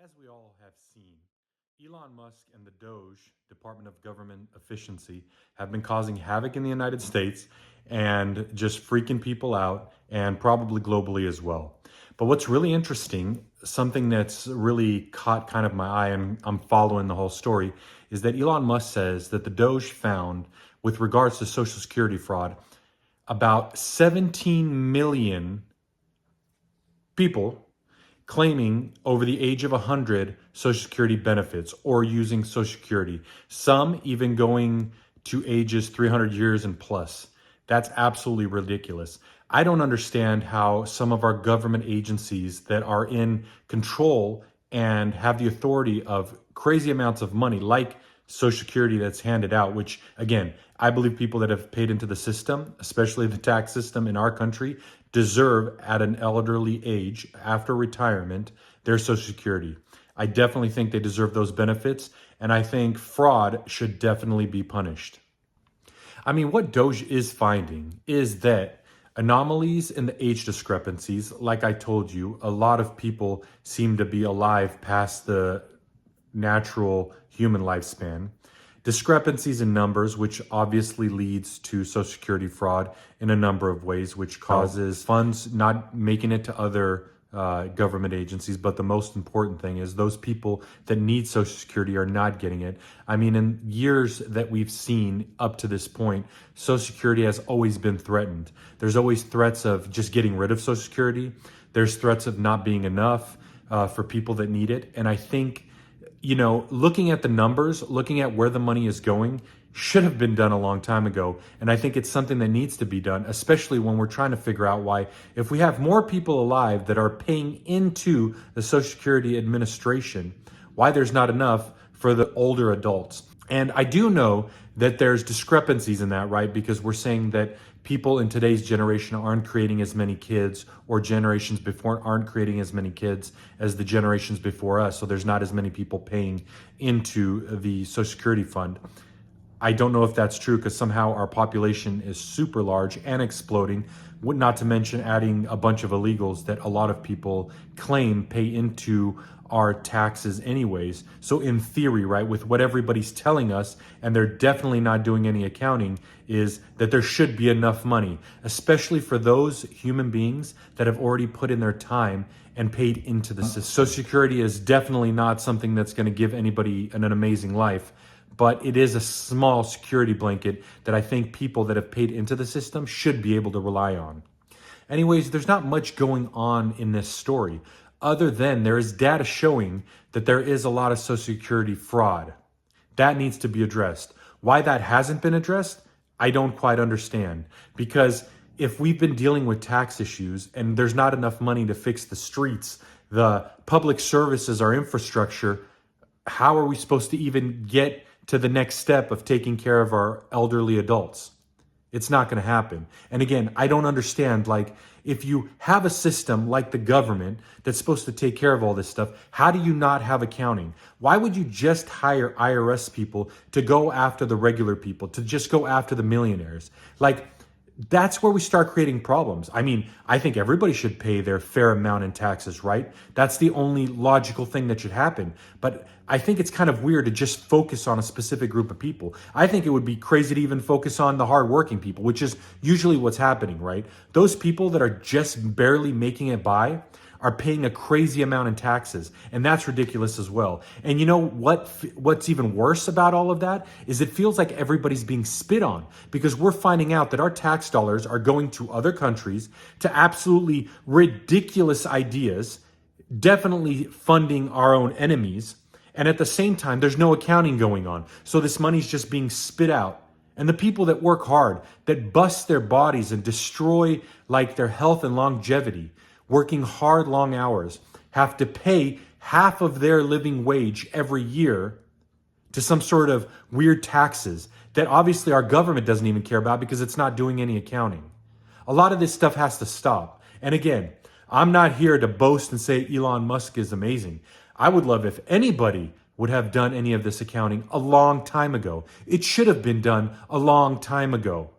As we all have seen, Elon Musk and the DOGE, Department of Government Efficiency, have been causing havoc in the United States and just freaking people out, and probably globally as well. But what's really interesting, something that's really caught kind of my eye, and I'm following the whole story, is that Elon Musk says that the DOGE found, with regards to Social Security fraud, about 17 million people claiming over the age of 100 Social Security benefits or using Social Security, some even going to ages 300 years and plus. That's absolutely ridiculous. I don't understand how some of our government agencies that are in control and have the authority of crazy amounts of money, like Social Security that's handed out, which again, I believe people that have paid into the system, especially the tax system in our country, deserve at an elderly age, after retirement, their Social Security. I definitely think they deserve those benefits, and I think fraud should definitely be punished. I mean, what DOGE is finding is that anomalies in the age discrepancies, like I told you, a lot of people seem to be alive past the natural human lifespan. Discrepancies in numbers, which obviously leads to Social Security fraud in a number of ways, which causes funds not making it to other government agencies. But the most important thing is those people that need Social Security are not getting it. I mean, in years that we've seen up to this point, Social Security has always been threatened. There's always threats of just getting rid of Social Security. There's threats of not being enough for people that need it. And I think, you know, looking at the numbers, looking at where the money is going, should have been done a long time ago. And I think it's something that needs to be done, especially when we're trying to figure out why, if we have more people alive that are paying into the Social Security Administration, why there's not enough for the older adults. And I do know that there's discrepancies in that, right? Because we're saying that people in today's generation aren't creating as many kids, or generations before aren't creating as many kids as the generations before us. So there's not as many people paying into the Social Security fund. I don't know if that's true, because somehow our population is super large and exploding, not to mention adding a bunch of illegals that a lot of people claim pay into our taxes anyways. So in theory, right, with what everybody's telling us, and they're definitely not doing any accounting, is that there should be enough money, especially for those human beings that have already put in their time and paid into the system. Social Security is definitely not something that's going to give anybody an amazing life, but it is a small security blanket that I think people that have paid into the system should be able to rely on. Anyways, there's not much going on in this story, other than there is data showing that there is a lot of Social Security fraud. That needs to be addressed. Why that hasn't been addressed, I don't quite understand. Because if we've been dealing with tax issues and there's not enough money to fix the streets, the public services, our infrastructure, how are we supposed to even get to the next step of taking care of our elderly adults? It's not going to happen. And again, I don't understand, like, if you have a system like the government that's supposed to take care of all this stuff, how do you not have accounting? Why would you just hire IRS people to go after the regular people, to just go after the millionaires? Like, that's where we start creating problems. I mean, I think everybody should pay their fair amount in taxes, right? That's the only logical thing that should happen. But I think it's kind of weird to just focus on a specific group of people. I think it would be crazy to even focus on the hardworking people, which is usually what's happening, right? Those people that are just barely making it by are paying a crazy amount in taxes, and that's ridiculous as well. And you know what's even worse about all of that is it feels like everybody's being spit on, because we're finding out that our tax dollars are going to other countries, to absolutely ridiculous ideas, definitely funding our own enemies, and at the same time there's no accounting going on. So this money's just being spit out. And the people that work hard, that bust their bodies and destroy like their health and longevity, working hard, long hours, have to pay half of their living wage every year to some sort of weird taxes that obviously our government doesn't even care about, because it's not doing any accounting. A lot of this stuff has to stop. And again, I'm not here to boast and say Elon Musk is amazing. I would love if anybody would have done any of this accounting a long time ago. It should have been done a long time ago.